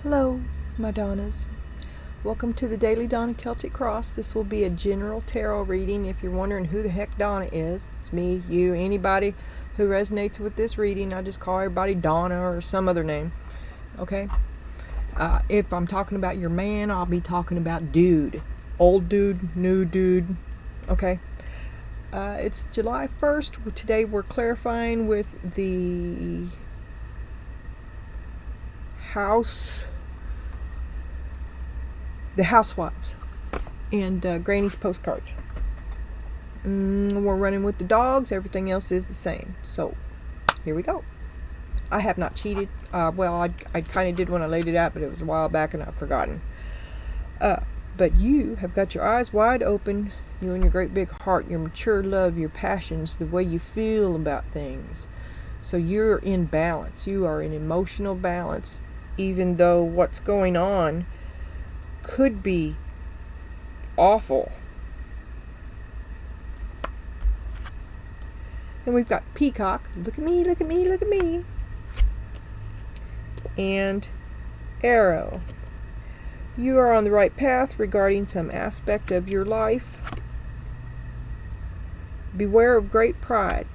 Hello, my Donnas. Welcome to the Daily Donna Celtic Cross. This will be a general tarot reading. If you're wondering who the heck Donna is, it's me, you, anybody who resonates with this reading. I just call everybody Donna or some other name. Okay? If I'm talking about your man, I'll be talking about dude. Old dude, new dude. Okay? It's July 1st. Today we're clarifying with the housewives and Granny's postcards. We're running with the dogs. Everything else is the same. So here we go. I have not cheated. I kind of did when I laid it out, but it was a while back and I've forgotten. But you have got your eyes wide open. You and your great big heart, your mature love, your passions, the way you feel about things. So you're in balance. You are in emotional balance, even though what's going on could be awful. And we've got Peacock. Look at me, look at me, look at me. And Arrow. You are on the right path regarding some aspect of your life. Beware of great pride.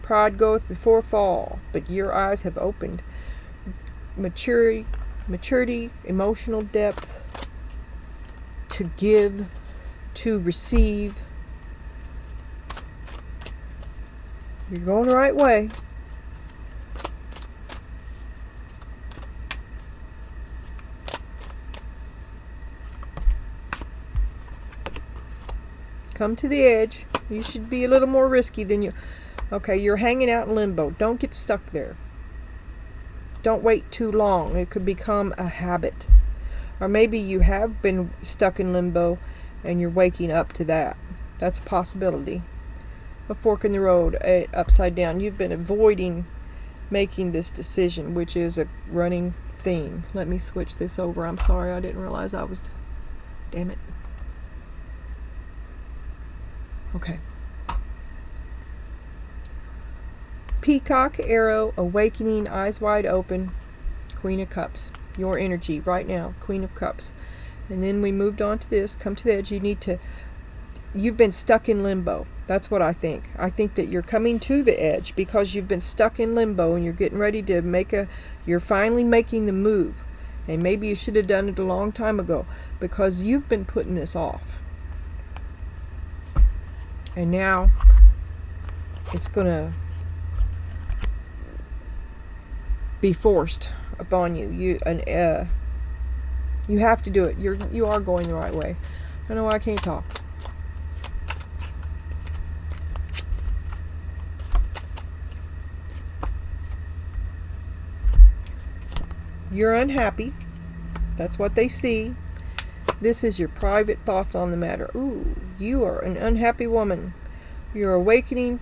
Pride goeth before fall, but your eyes have opened. Maturity, emotional depth, to give, to receive. You're going the right way. Come to the edge. You should be a little more risky than you. Okay, you're hanging out in limbo. Don't get stuck there. Don't wait too long. It could become a habit. Or maybe you have been stuck in limbo and you're waking up to that. That's a possibility. A fork in the road, upside down. You've been avoiding making this decision, which is a running theme. Let me switch this over. I'm sorry, I didn't realize I was... Damn it. Okay. Peacock, Arrow, Awakening, Eyes Wide Open, Queen of Cups. Your energy right now, Queen of Cups. And then we moved on to this. Come to the edge. You've been stuck in limbo. That's what I think. I think that you're coming to the edge because you've been stuck in limbo and you're getting ready to you're finally making the move. And maybe you should have done it a long time ago because you've been putting this off. And now it's going to be forced upon you. You have to do it. You are going the right way. I know I can't talk. You're unhappy. That's what they see. This is your private thoughts on the matter. Ooh, you are an unhappy woman. You're awakening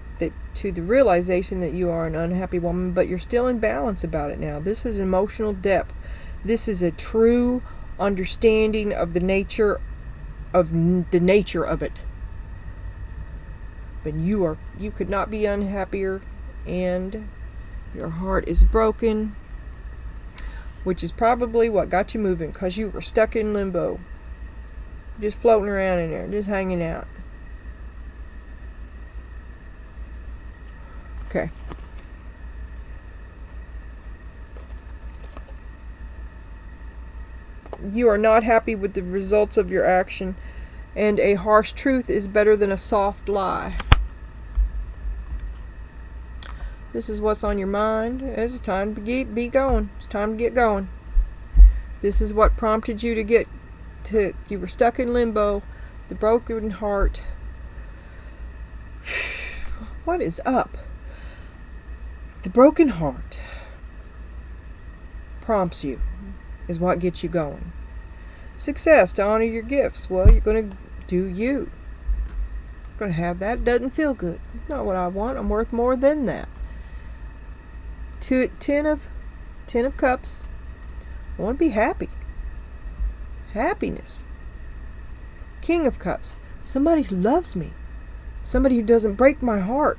to the realization that you are an unhappy woman, but you're still in balance about it now. This is emotional depth. This is a true understanding of the nature of it. But you could not be unhappier, and your heart is broken, which is probably what got you moving, because you were stuck in limbo. Just floating around in there, just hanging out. Okay. You are not happy with the results of your action, and a harsh truth is better than a soft lie. This is what's on your mind. It's time to be going. It's time to get going. This is what prompted you you were stuck in limbo, the broken heart. What is up? The broken heart prompts you, is what gets you going. Success, to honor your gifts. Well, you're going to do you. You're going to have that. Doesn't feel good. Not what I want. I'm worth more than that. Ten of Cups. I want to be happy. Happiness. King of Cups. Somebody who loves me. Somebody who doesn't break my heart.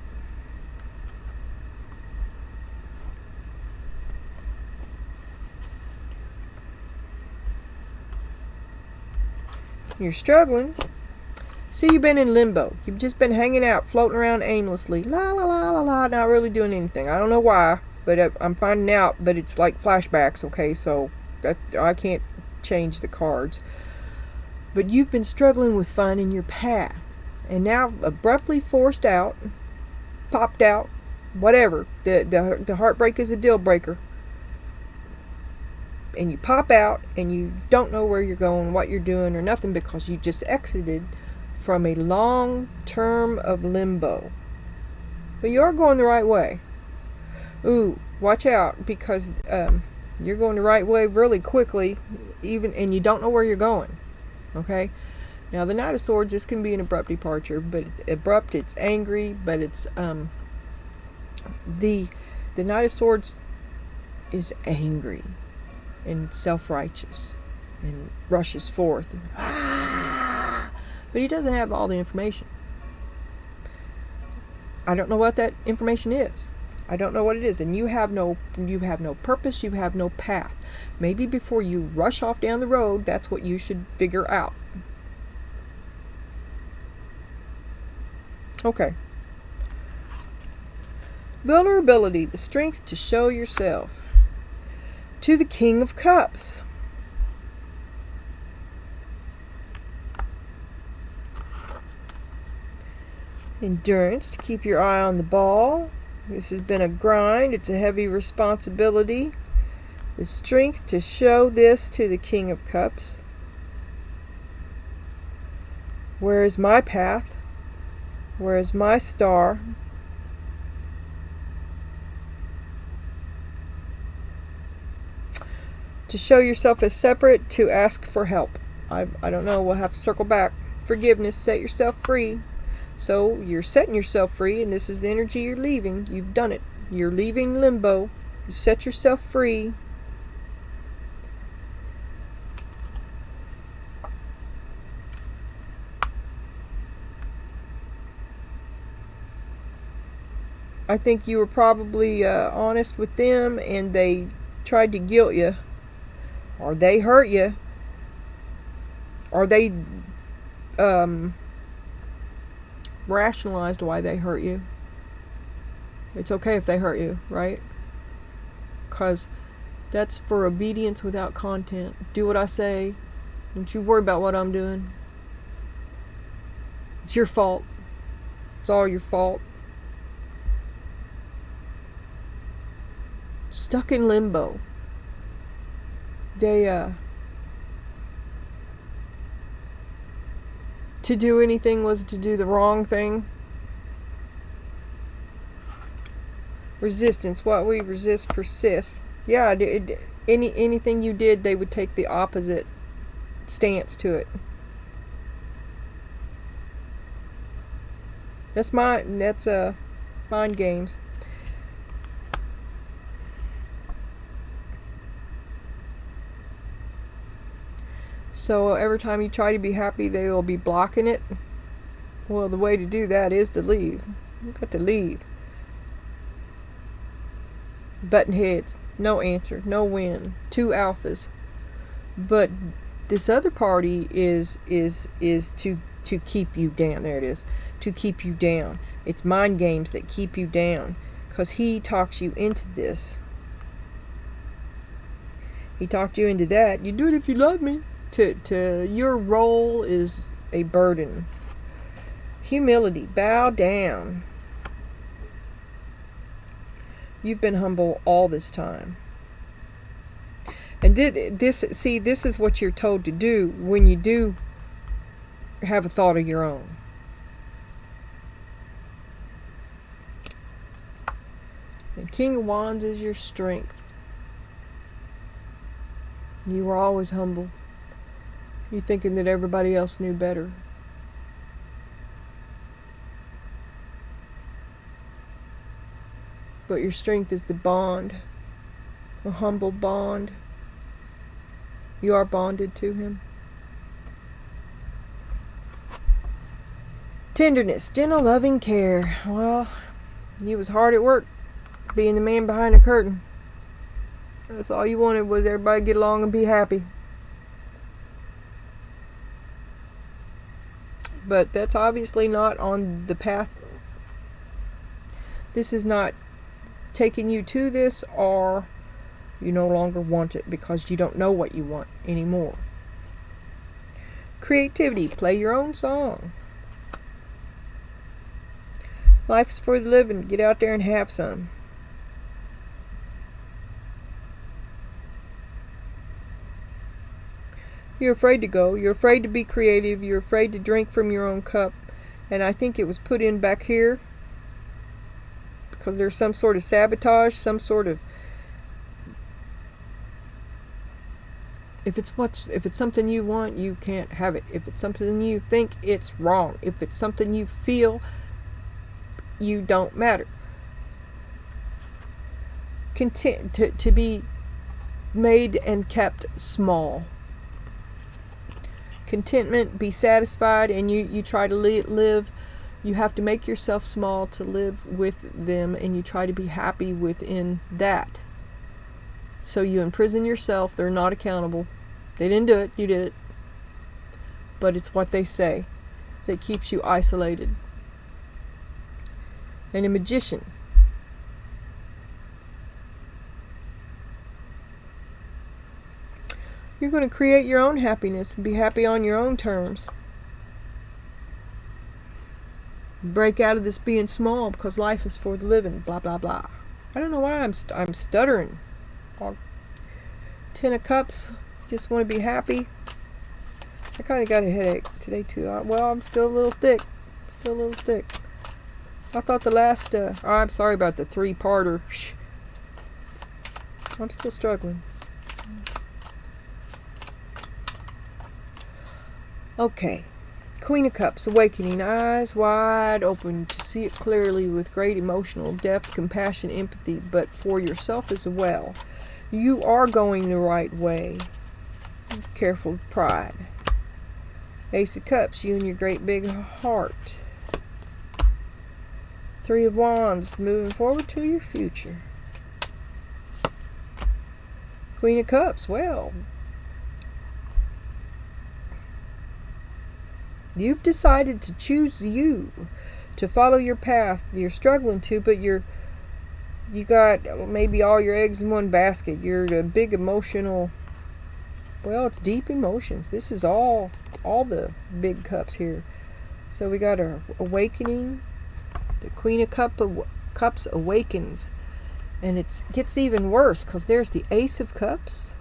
You're struggling. See, you've been in limbo. You've just been hanging out, floating around aimlessly. La la la la la, not really doing anything. I don't know why, but I'm finding out, but it's like flashbacks, okay? So I can't change the cards. But you've been struggling with finding your path. And now abruptly forced out, popped out, whatever. The heartbreak is a deal breaker. And you pop out and you don't know where you're going, what you're doing, or nothing, because you just exited from a long term of limbo. But you are going the right way. Ooh, watch out, because you're going the right way really quickly, and you don't know where you're going. Okay? Now the Knight of Swords, this can be an abrupt departure, but it's abrupt, it's angry, but it's the Knight of Swords is angry and self-righteous and rushes forth, but he doesn't have all the information. I don't know what that information is. I don't know what it is, and you have no purpose, you have no path. Maybe before you rush off down the road, that's what you should figure out. Okay. Vulnerability, the strength to show yourself. To the King of Cups. Endurance, to keep your eye on the ball. This has been a grind. It's a heavy responsibility. The strength to show this to the King of Cups. Where is my path? Where is my star? To show yourself as separate, to ask for help. I don't know, we'll have to circle back. Forgiveness, set yourself free. So you're setting yourself free, and this is the energy you're leaving. You've done it. You're leaving limbo. You set yourself free. I think you were probably honest with them, and they tried to guilt you, or they hurt you, or they rationalized why they hurt you. It's okay if they hurt you, right? Because that's for obedience without content. Do what I say. Don't you worry about what I'm doing. It's your fault. It's all your fault. Stuck in limbo. They to do anything was to do the wrong thing. Resistance, what we resist persists. Yeah, anything you did, they would take the opposite stance to it. That's mind games. So every time you try to be happy, they will be blocking it. Well, the way to do that is to leave. You've got to leave. Button heads, no answer, no win, 2 alphas. But this other party is to keep you down. There it is. To keep you down. It's mind games that keep you down, because he talks you into this. He talked you into that. You do it if you love me. To your role is a burden. Humility, bow down. You've been humble all this time. And this is what you're told to do when you do have a thought of your own. The King of Wands is your strength. You were always humble. You thinking that everybody else knew better. But your strength is the bond, a humble bond. You are bonded to him. Tenderness, gentle, loving care. Well, you was hard at work being the man behind the curtain. That's all you wanted, was everybody get along and be happy. But that's obviously not on the path. This is not taking you to this, or you no longer want it because you don't know what you want anymore. Creativity. Play your own song. Life's for the living. Get out there and have some. You're afraid to go. You're afraid to be creative. You're afraid to drink from your own cup. And I think it was put in back here because there's some sort of sabotage, some sort of... If it's something you want, you can't have it. If it's something you think, it's wrong. If it's something you feel, you don't matter. To be made and kept small. Contentment, be satisfied, and you try to live. You have to make yourself small to live with them, and you try to be happy within that. So you imprison yourself. They're not accountable. They didn't do it. You did it. But it's what they say that keeps you isolated. And a magician. You're going to create your own happiness and be happy on your own terms. Break out of this being small because life is for the living. Blah, blah, blah. I don't know why I'm stuttering. 10 of Cups. Just want to be happy. I kind of got a headache today too. Well, I'm still a little thick. I thought the last... I'm sorry about the 3-parter. I'm still struggling. Okay. Queen of Cups, awakening, eyes wide open to see it clearly with great emotional depth, compassion, empathy, but for yourself as well. You are going the right way. Careful with pride. Ace of Cups, you and your great big heart. 3 of Wands, moving forward to your future. Queen of Cups, well, you've decided to choose you, to follow your path. You're struggling to, but you got maybe all your eggs in one basket. You're the big emotional, well, it's deep emotions. This is all the big cups here. So we got our awakening. The Queen of Cups awakens. And it gets even worse because there's the Ace of Cups.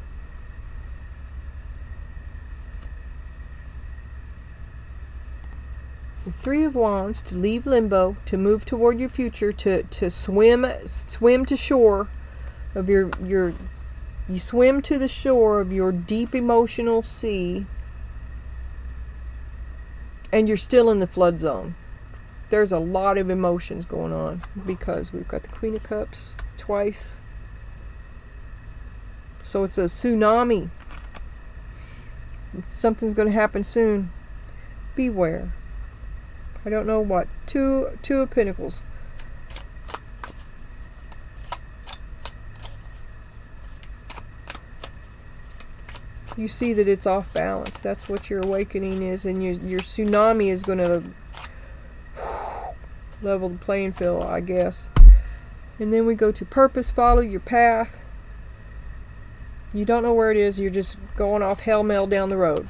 The 3 of Wands, to leave limbo, to move toward your future, to swim to shore of you swim to the shore of your deep emotional sea, and you're still in the flood zone. There's a lot of emotions going on because we've got the Queen of Cups twice. So it's a tsunami. Something's going to happen soon. Beware. I don't know what. 2 of Pentacles. You see that it's off balance. That's what your awakening is, and your tsunami is going to level the playing field, I guess. And then we go to purpose. Follow your path. You don't know where it is. You're just going off hell-mel down the road.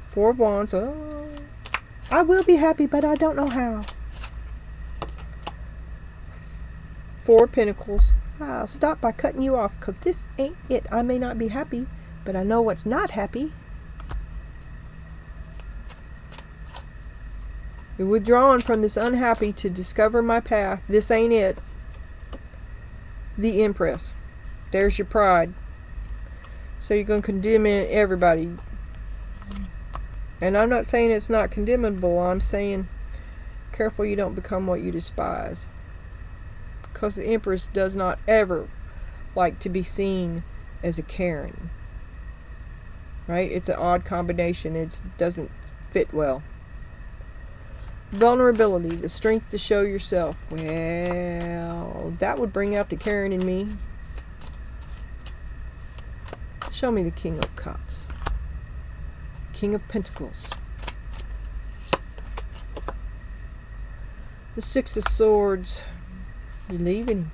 4 of Wands. Oh, I will be happy, but I don't know how. 4 of Pentacles. I'll stop by cutting you off because this ain't it. I may not be happy, but I know what's not happy. You're withdrawing from this unhappy to discover my path. This ain't it. The Empress. There's your pride. So you're going to condemn everybody. And I'm not saying it's not condemnable. I'm saying careful you don't become what you despise. Because the Empress does not ever like to be seen as a Karen. Right? It's an odd combination. It doesn't fit well. Vulnerability, the strength to show yourself. Well, that would bring out the Karen in me. Show me the King of Cups. King of Pentacles. The Six of Swords. You're leaving him.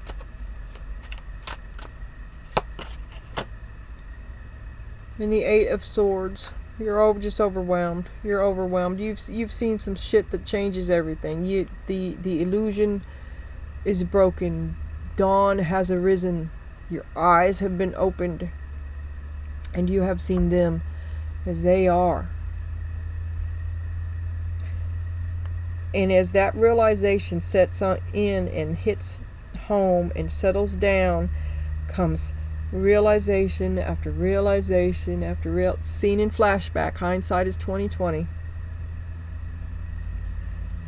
And the Eight of Swords. You're just overwhelmed. You're overwhelmed. You've seen some shit that changes everything. The illusion is broken. Dawn has arisen. Your eyes have been opened. And you have seen them as they are. And as that realization sets in and hits home and settles down, comes realization after realization after seen in flashback. Hindsight is 20/20.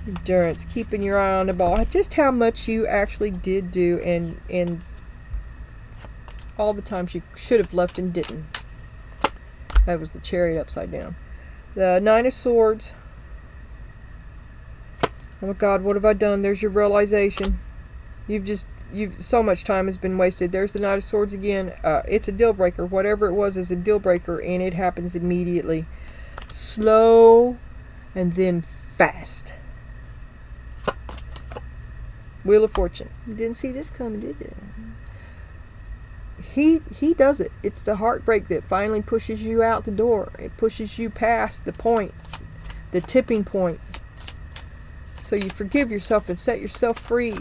Endurance, keeping your eye on the ball. Just how much you actually did do, and all the times you should have left and didn't. That was the Chariot upside down. The Nine of Swords. Oh my God, what have I done? There's your realization. So much time has been wasted. There's the Knight of Swords again. It's a deal breaker. Whatever it was is a deal breaker, and it happens immediately. Slow and then fast. Wheel of Fortune. You didn't see this coming, did you? He does it. It's the heartbreak that finally pushes you out the door. It pushes you past the point, the tipping point. So you forgive yourself and set yourself free.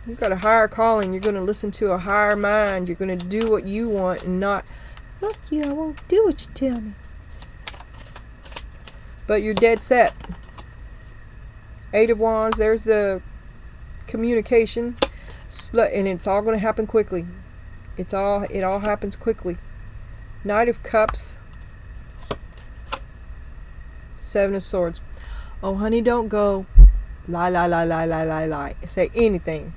You've got a higher calling. You're going to listen to a higher mind. You're going to do what you want and not, fuck you, I won't do what you tell me. But you're dead set. Eight of Wands, there's the communication. And it's all going to happen quickly. It all happens quickly. Knight of Cups. Seven of Swords. Oh, honey, don't go. Lie. Say anything.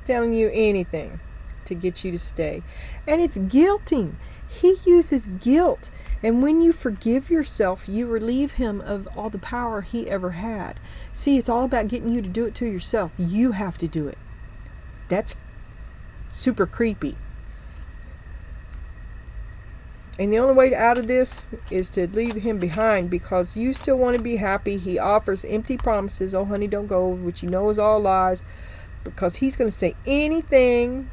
Telling you anything to get you to stay. And it's guilting. He uses guilt. And when you forgive yourself, you relieve him of all the power he ever had. See, it's all about getting you to do it to yourself. You have to do it. That's super creepy. And the only way out of this is to leave him behind, because you still want to be happy. He offers empty promises. Oh, honey, don't go, which you know is all lies, because he's going to say anything.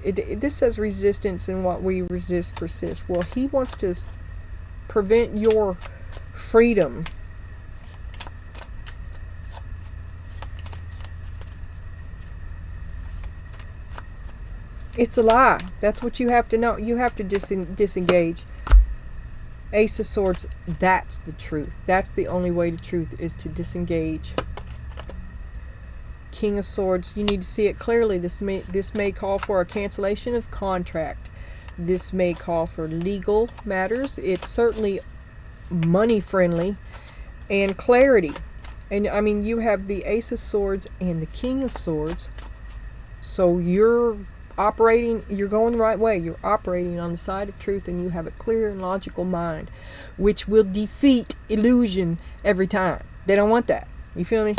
This says resistance, and what we resist persists. Well, he wants to prevent your freedom. It's a lie. That's what you have to know. You have to disengage. Ace of Swords, that's the truth. That's the only way to truth, is to disengage. King of Swords, you need to see it clearly. This may call for a cancellation of contract. This may call for legal matters. It's certainly money friendly and clarity. And I mean, you have the Ace of Swords and the King of Swords. So you're going the right way. You're operating on the side of truth, and you have a clear and logical mind, which will defeat illusion every time. They don't want that. You feel me?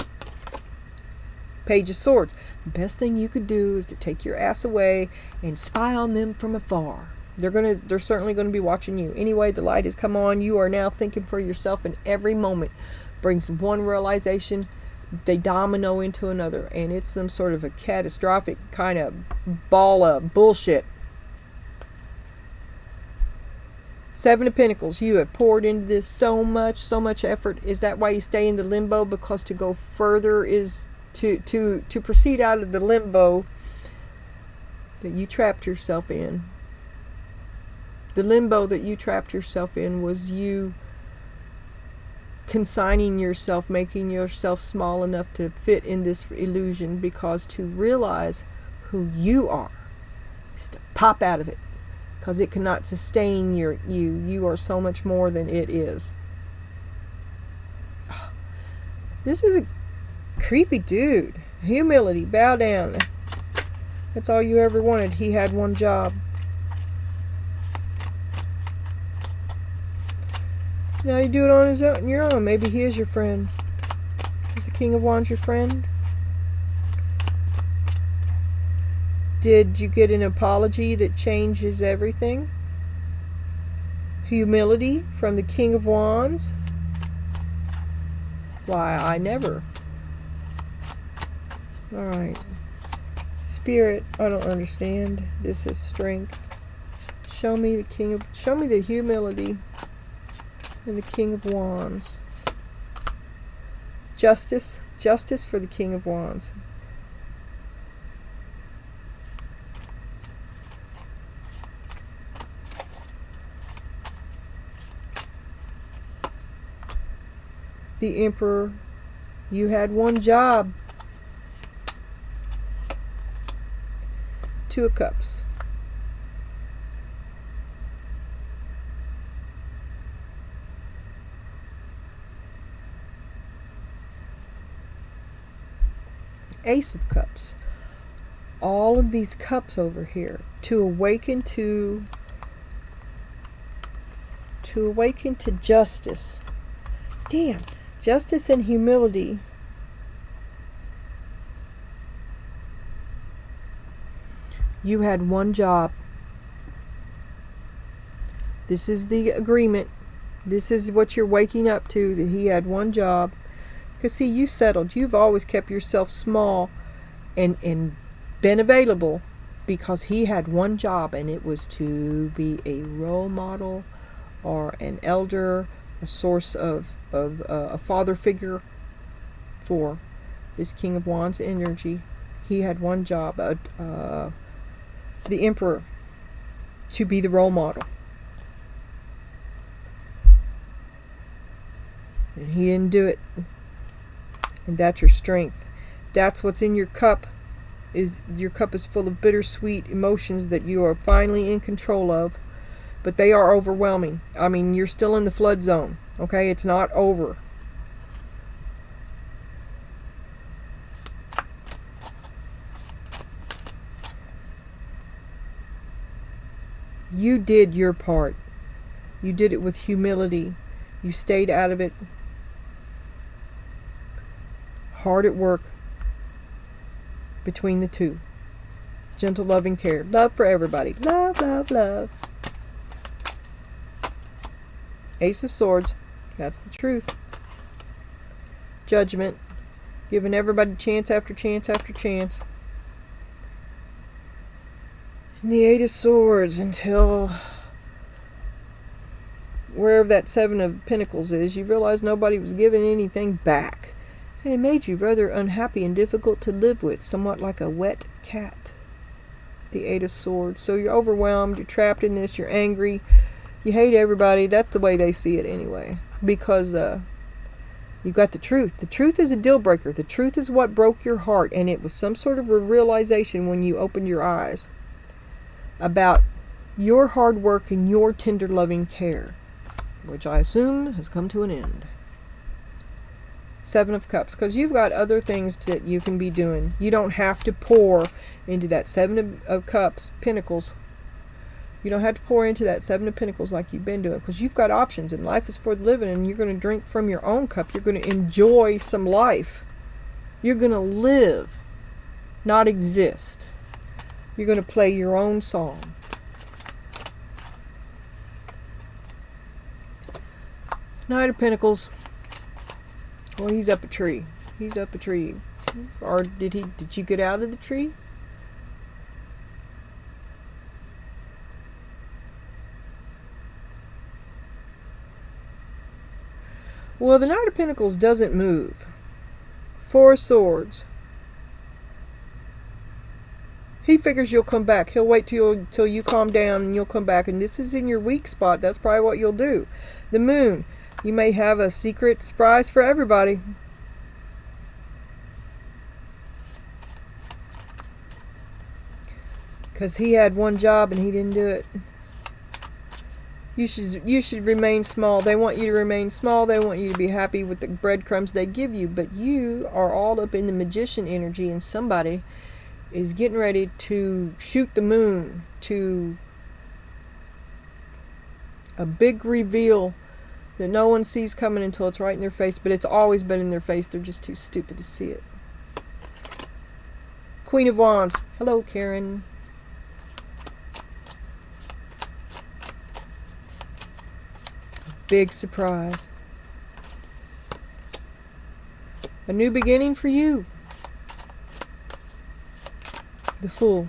Page of Swords. The best thing you could do is to take your ass away and spy on them from afar. They're certainly going to be watching you. Anyway, the light has come on. You are now thinking for yourself, and every moment brings one realization. They domino into another, and it's some sort of a catastrophic kind of ball of bullshit. Seven of Pentacles. You have poured into this so much effort. Is that why you stay in the limbo? Because to go further is to proceed out of the limbo that you trapped yourself in. The limbo that you trapped yourself in was you consigning yourself, making yourself small enough to fit in this illusion, because to realize who you are is to pop out of it, because it cannot sustain you. You are so much more than it is. This is a creepy dude. Humility, bow down. That's all you ever wanted. He had one job. Now you do it on your own. Maybe he is your friend. Is the King of Wands your friend? Did you get an apology that changes everything? Humility from the King of Wands? Why, I never. Alright. Spirit, I don't understand. This is strength. Show me the humility and the King of Wands. Justice for the King of Wands. The Emperor, you had one job. Two of Cups. Ace of Cups. All of these cups over here. To awaken to justice. Damn. Justice and humility. You had one job. This is the agreement. This is what you're waking up to, that he had one job. Because see, you settled. You've always kept yourself small and been available because he had one job, and it was to be a role model or an elder, a source of a father figure for this King of Wands energy. He had one job, the Emperor, to be the role model. And he didn't do it. And that's your strength. That's what's in your cup. Your cup is full of bittersweet emotions that you are finally in control of. But they are overwhelming. I mean, you're still in the flood zone. Okay? It's not over. You did your part. You did it with humility. You stayed out of it. Hard at work between the two. Gentle, loving care. Love for everybody. Love, love, love. Ace of Swords. That's the truth. Judgment. Giving everybody chance after chance after chance. And the Eight of Swords until wherever that Seven of Pentacles is, you realize nobody was giving anything back. And it made you rather unhappy and difficult to live with, somewhat like a wet cat. The Eight of Swords. So you're overwhelmed, you're trapped in this, you're angry, you hate everybody. That's the way they see it anyway. Because you got the truth. The truth is a deal breaker. The truth is what broke your heart. And it was some sort of a realization when you opened your eyes about your hard work and your tender loving care, which I assume has come to an end. Seven of Cups, because you've got other things that you can be doing. You don't have to pour into that Seven of Cups, Pentacles. You don't have to pour into that Seven of Pentacles like you've been doing, because you've got options, and life is for the living, and you're going to drink from your own cup. You're going to enjoy some life. You're going to live, not exist. You're going to play your own song. Knight of Pentacles. Well, he's up a tree. He's up a tree. Or did you get out of the tree? Well, the Knight of Pentacles doesn't move. Four of Swords. He figures you'll come back. He'll wait till you calm down and you'll come back. And this is in your weak spot. That's probably what you'll do. The Moon. You may have a secret surprise for everybody. Because he had one job and he didn't do it. You should remain small. They want you to remain small. They want you to be happy with the breadcrumbs they give you. But you are all up in the magician energy, and somebody is getting ready to shoot the moon to a big reveal that no one sees coming until it's right in their face, but it's always been in their face. They're just too stupid to see it. Queen of Wands. Hello, Karen. Big surprise. A new beginning for you. The Fool.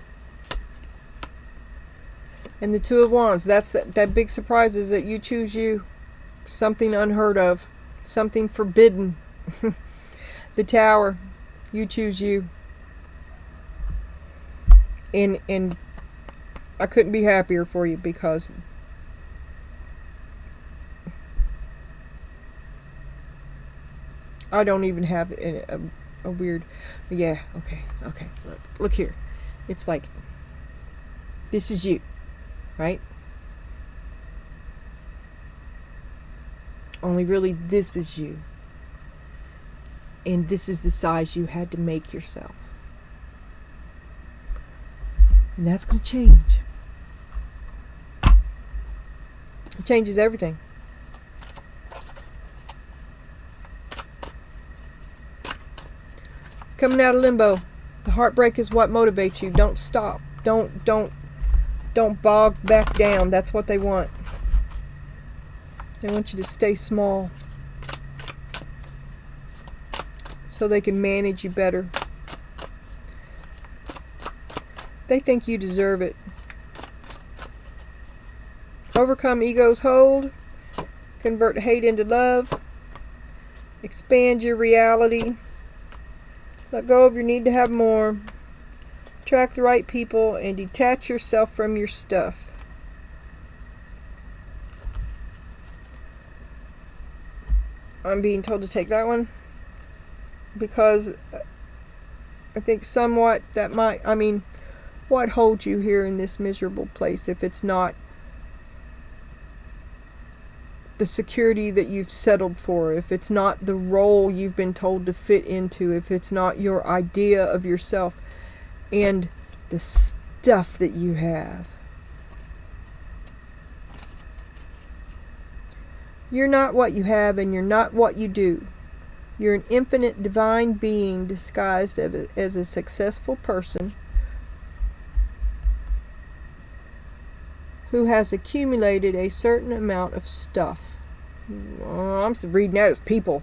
And the Two of Wands. That's that big surprise is that you choose you. Something unheard of. Something forbidden. The Tower. You choose you. And I couldn't be happier for you because I don't even have a weird... Yeah, okay. Look here. It's like, this is you, right? Only really this is you. And this is the size you had to make yourself. And that's going to change. It changes everything. Coming out of limbo. The heartbreak is what motivates you. Don't stop. Don't bog back down. That's what they want. They want you to stay small so they can manage you better. They think you deserve it. Overcome ego's hold. Convert hate into love. Expand your reality. Let go of your need to have more. Attract the right people and detach yourself from your stuff. I'm being told to take that one because I think somewhat that might, I mean, what holds you here in this miserable place if it's not the security that you've settled for, if it's not the role you've been told to fit into, if it's not your idea of yourself and the stuff that you have. You're not what you have and you're not what you do. You're an infinite divine being disguised as a successful person who has accumulated a certain amount of stuff. I'm reading that as people.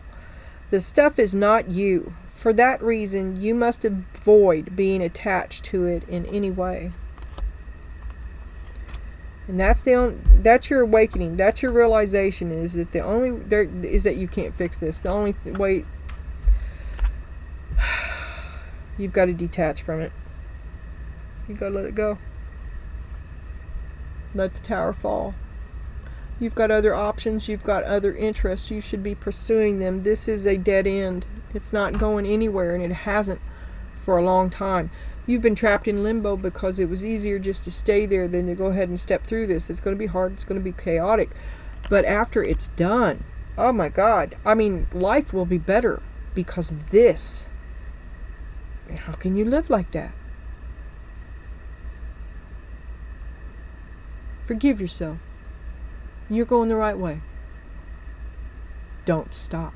The stuff is not you. For that reason, you must avoid being attached to it in any way. And that's your awakening. That's your realization is that that you can't fix this. The only way you've got to detach from it. You've got to let it go. Let the tower fall. You've got other options. You've got other interests. You should be pursuing them. This is a dead end. It's not going anywhere, and it hasn't for a long time. You've been trapped in limbo because it was easier just to stay there than to go ahead and step through this. It's going to be hard. It's going to be chaotic. But after it's done, oh my God, I mean, life will be better because of this. How can you live like that? Forgive yourself. You're going the right way. Don't stop.